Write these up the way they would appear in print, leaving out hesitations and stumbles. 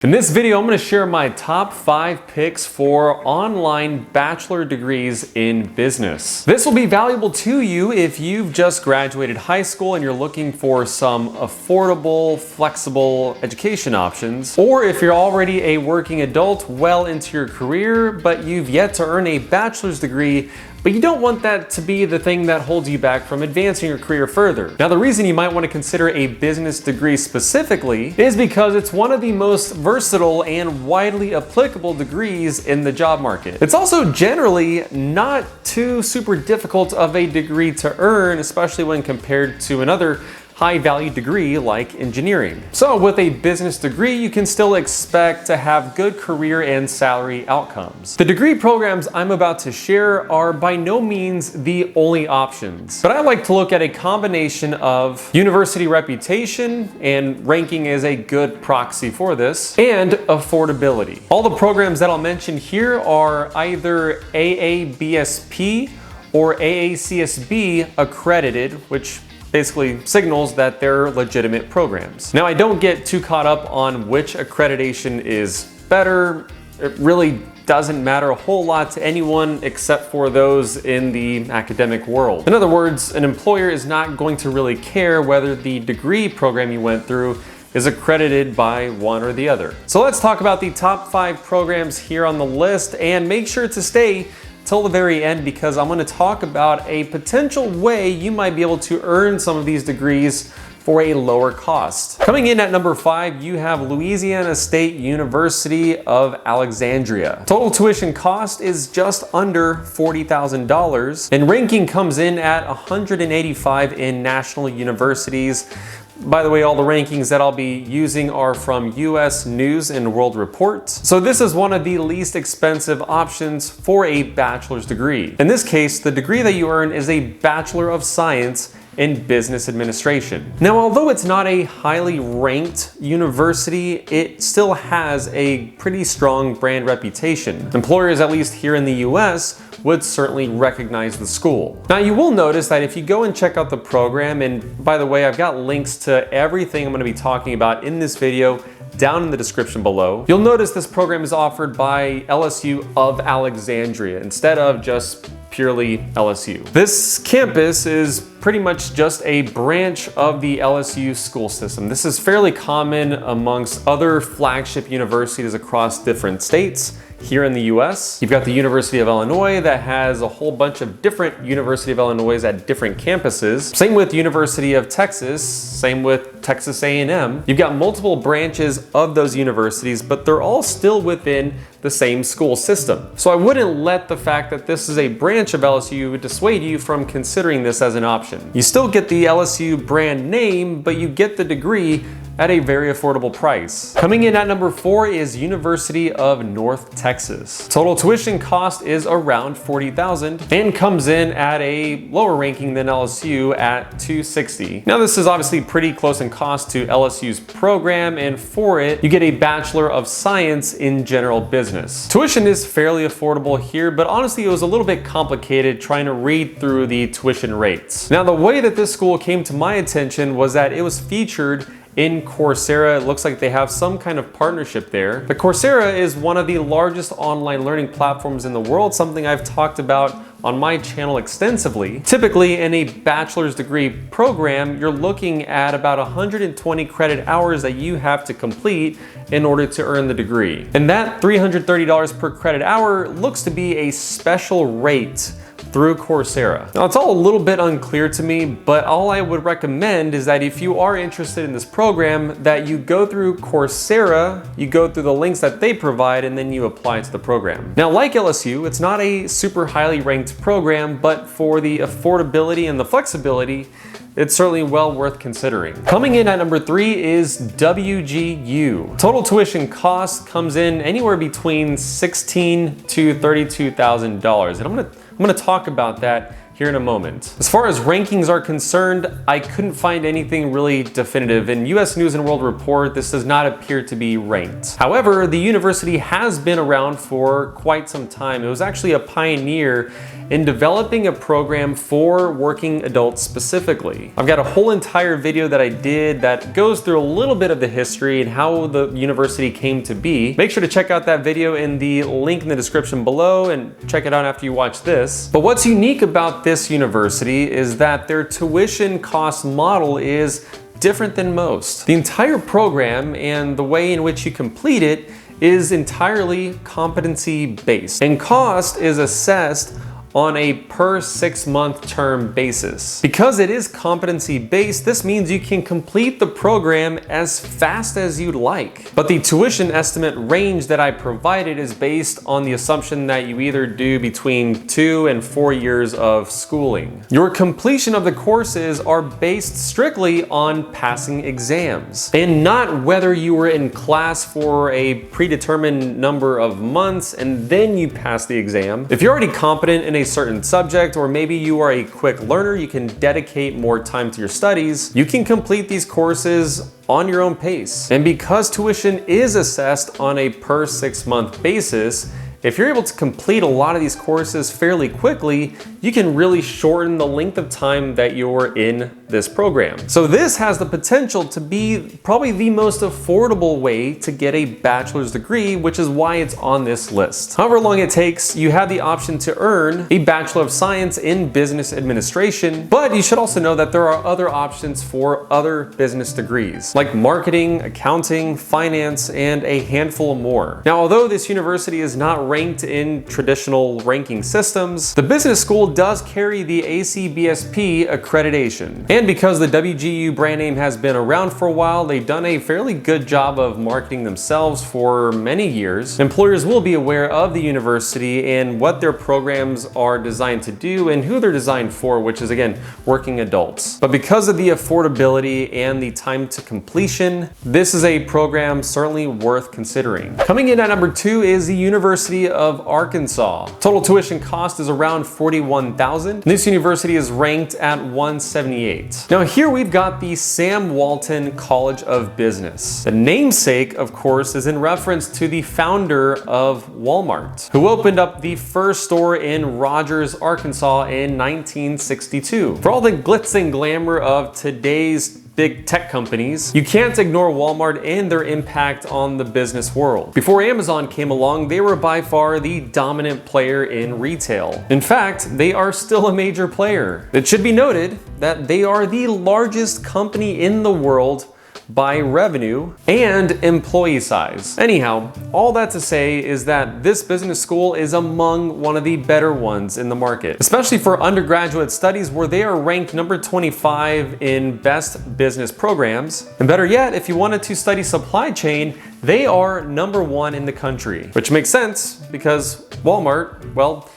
In this video, I'm going to share my top 5 picks for online bachelor degrees in business. This will be valuable to you if you've just graduated high school and you're looking for some affordable, flexible education options, or if you're already a working adult well into your career, but you've yet to earn a bachelor's degree, but you don't want that to be the thing that holds you back from advancing your career further. Now, the reason you might want to consider a business degree specifically is because it's one of the most versatile and widely applicable degrees in the job market. It's also generally not too super difficult of a degree to earn, especially when compared to another high-value degree like engineering. So with a business degree, you can still expect to have good career and salary outcomes. The degree programs I'm about to share are by no means the only options, but I like to look at a combination of university reputation, and ranking is a good proxy for this, and affordability. All the programs that I'll mention here are either AABSP or AACSB accredited, which basically signals that they're legitimate programs. Now, I don't get too caught up on which accreditation is better. It really doesn't matter a whole lot to anyone except for those in the academic world. In other words, an employer is not going to really care whether the degree program you went through is accredited by one or the other. So let's talk about the top 5 programs here on the list, and make sure to stay till the very end because I'm going to talk about a potential way you might be able to earn some of these degrees for a lower cost. Coming in at number 5, you have Louisiana State University of Alexandria. Total tuition cost is just under $40,000, and ranking comes in at 185 in national universities. By the way, all the rankings that I'll be using are from US News and World Report. So this is one of the least expensive options for a bachelor's degree. In this case, the degree that you earn is a Bachelor of Science in Business Administration. Now, although it's not a highly ranked university, it still has a pretty strong brand reputation. Employers, at least here in the US, would certainly recognize the school. Now, you will notice that if you go and check out the program, and by the way, I've got links to everything I'm going to be talking about in this video down in the description below, you'll notice this program is offered by LSU of Alexandria instead of just purely LSU. This campus is pretty much just a branch of the LSU school system. This is fairly common amongst other flagship universities across different states here in the US. You've got the University of Illinois that has a whole bunch of different University of Illinois at different campuses. Same with University of Texas, same with Texas A&M. You've got multiple branches of those universities, but they're all still within the same school system. So I wouldn't let the fact that this is a branch of LSU dissuade you from considering this as an option. You still get the LSU brand name, but you get the degree at a very affordable price. Coming in at number 4 is University of North Texas. Total tuition cost is around $40,000 and comes in at a lower ranking than LSU at $260. Now, this is obviously pretty close in cost to LSU's program, and for it, you get a Bachelor of Science in General Business. Tuition is fairly affordable here, but honestly, it was a little bit complicated trying to read through the tuition rates. Now, the way that this school came to my attention was that it was featured in Coursera. It looks like they have some kind of partnership there. But Coursera is one of the largest online learning platforms in the world, something I've talked about on my channel extensively. Typically, in a bachelor's degree program, you're looking at about 120 credit hours that you have to complete in order to earn the degree. And that $330 per credit hour looks to be a special rate through Coursera. Now, it's all a little bit unclear to me, but all I would recommend is that if you are interested in this program, that you go through Coursera, you go through the links that they provide, and then you apply to the program. Now, like LSU, it's not a super highly ranked program, but for the affordability and the flexibility, it's certainly well worth considering. Coming in at number 3 is WGU. Total tuition cost comes in anywhere between $16,000 to $32,000, and I'm gonna talk about that here in a moment. As far as rankings are concerned, I couldn't find anything really definitive. In US News and World Report, this does not appear to be ranked. However, the university has been around for quite some time. It was actually a pioneer in developing a program for working adults specifically. I've got a whole entire video that I did that goes through a little bit of the history and how the university came to be. Make sure to check out that video in the link in the description below and check it out after you watch this. But what's unique about this university is that their tuition cost model is different than most. The entire program and the way in which you complete it is entirely competency based, and cost is assessed on a per 6-month term basis. Because it is competency based, this means you can complete the program as fast as you'd like. But the tuition estimate range that I provided is based on the assumption that you either do between 2 and 4 years of schooling. Your completion of the courses are based strictly on passing exams, and not whether you were in class for a predetermined number of months and then you pass the exam. If you're already competent in a certain subject, or maybe you are a quick learner, you can dedicate more time to your studies, you can complete these courses on your own pace. And because tuition is assessed on a per 6-month basis, if you're able to complete a lot of these courses fairly quickly, you can really shorten the length of time that you're in this program. So this has the potential to be probably the most affordable way to get a bachelor's degree, which is why it's on this list. However long it takes, you have the option to earn a Bachelor of Science in Business Administration, but you should also know that there are other options for other business degrees, like marketing, accounting, finance, and a handful more. Now, although this university is not ranked in traditional ranking systems, the business school does carry the ACBSP accreditation. And because the WGU brand name has been around for a while, they've done a fairly good job of marketing themselves for many years. Employers will be aware of the university and what their programs are designed to do and who they're designed for, which is again, working adults. But because of the affordability and the time to completion, this is a program certainly worth considering. Coming in at number 2 is the University of Arkansas. Total tuition cost is around $41,000. This university is ranked at 178. Now here we've got the Sam Walton College of Business. The namesake, of course, is in reference to the founder of Walmart, who opened up the first store in Rogers, Arkansas in 1962. For all the glitz and glamour of today's big tech companies, you can't ignore Walmart and their impact on the business world. Before Amazon came along, they were by far the dominant player in retail. In fact, they are still a major player. It should be noted that they are the largest company in the world by revenue and employee size. Anyhow, all that to say is that this business school is among one of the better ones in the market, especially for undergraduate studies, where they are ranked number 25 in best business programs. And better yet, if you wanted to study supply chain, they are number 1 in the country, which makes sense because Walmart, well,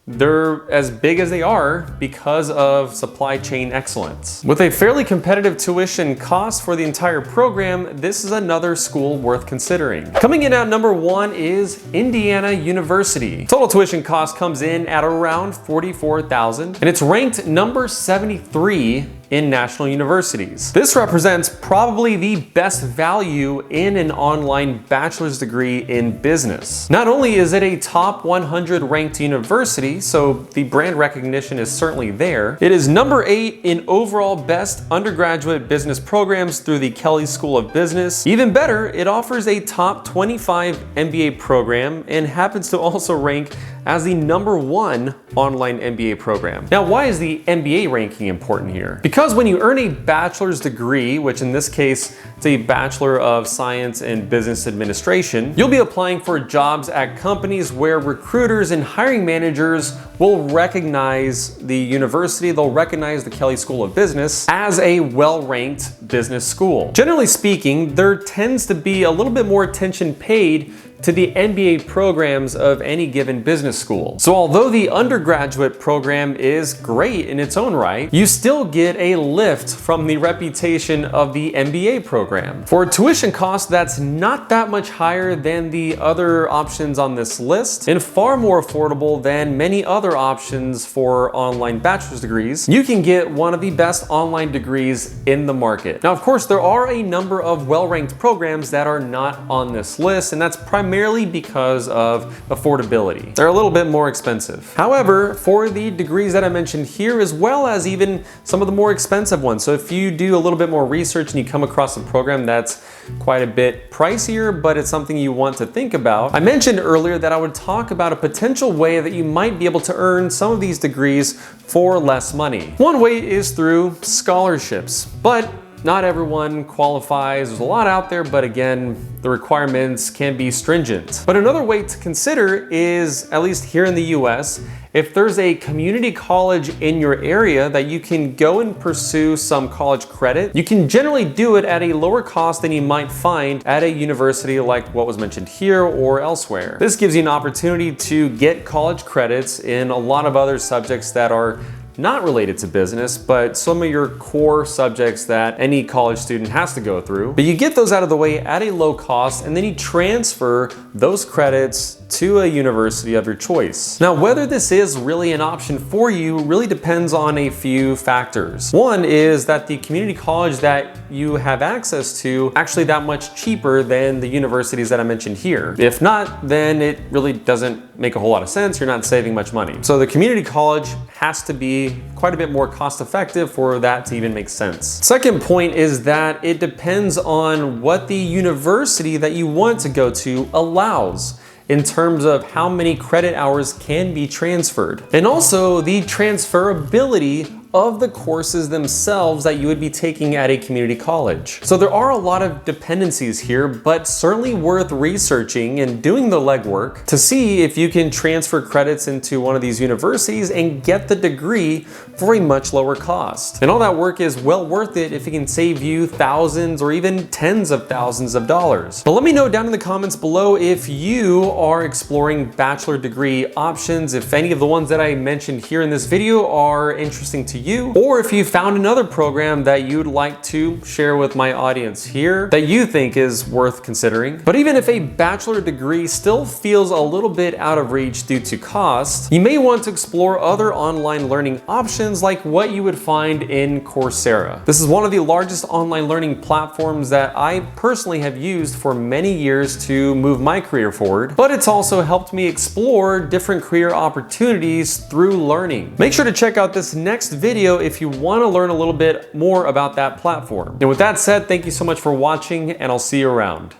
they're as big as they are because of supply chain excellence. With a fairly competitive tuition cost for the entire program, this is another school worth considering. Coming in at number 1 is Indiana University. Total tuition cost comes in at around $44,000, and it's ranked number 73 in national universities. This represents probably the best value in an online bachelor's degree in business. Not only is it a top 100 ranked university, so the brand recognition is certainly there, it is number 8 in overall best undergraduate business programs through the Kelley School of Business. Even better, it offers a top 25 MBA program and happens to also rank as the number 1 online MBA program. Now, why is the MBA ranking important here? Because when you earn a bachelor's degree, which in this case, it's a Bachelor of Science in Business Administration, you'll be applying for jobs at companies where recruiters and hiring managers will recognize the university, they'll recognize the Kelley School of Business as a well-ranked business school. Generally speaking, there tends to be a little bit more attention paid to the MBA programs of any given business school. So although the undergraduate program is great in its own right, you still get a lift from the reputation of the MBA program. For a tuition cost that's not that much higher than the other options on this list, and far more affordable than many other options for online bachelor's degrees, you can get one of the best online degrees in the market. Now, of course, there are a number of well-ranked programs that are not on this list, and that's primarily because of affordability. They're a little bit more expensive. However, for the degrees that I mentioned here, as well as even some of the more expensive ones, so if you do a little bit more research and you come across a program that's quite a bit pricier, but it's something you want to think about, I mentioned earlier that I would talk about a potential way that you might be able to earn some of these degrees for less money. One way is through scholarships, but not everyone qualifies. There's a lot out there, but again, the requirements can be stringent. But another way to consider is, at least here in the US, if there's a community college in your area that you can go and pursue some college credit, you can generally do it at a lower cost than you might find at a university like what was mentioned here or elsewhere. This gives you an opportunity to get college credits in a lot of other subjects that are not related to business, but some of your core subjects that any college student has to go through. But you get those out of the way at a low cost, and then you transfer those credits to a university of your choice. Now, whether this is really an option for you really depends on a few factors. One is that the community college that you have access to actually that much cheaper than the universities that I mentioned here. If not, then it really doesn't make a whole lot of sense. You're not saving much money. So the community college has to be quite a bit more cost effective for that to even make sense. Second point is that it depends on what the university that you want to go to allows in terms of how many credit hours can be transferred. And also the transferability of the courses themselves that you would be taking at a community college. So there are a lot of dependencies here, but certainly worth researching and doing the legwork to see if you can transfer credits into one of these universities and get the degree for a much lower cost. And all that work is well worth it if it can save you thousands or even tens of thousands of dollars. But let me know down in the comments below if you are exploring bachelor degree options, if any of the ones that I mentioned here in this video are interesting to you, or if you found another program that you'd like to share with my audience here that you think is worth considering. But even if a bachelor degree still feels a little bit out of reach due to cost, you may want to explore other online learning options like what you would find in Coursera. This is one of the largest online learning platforms that I personally have used for many years to move my career forward, but it's also helped me explore different career opportunities through learning. Make sure to check out this next video if you want to learn a little bit more about that platform. And with that said, thank you so much for watching, and I'll see you around.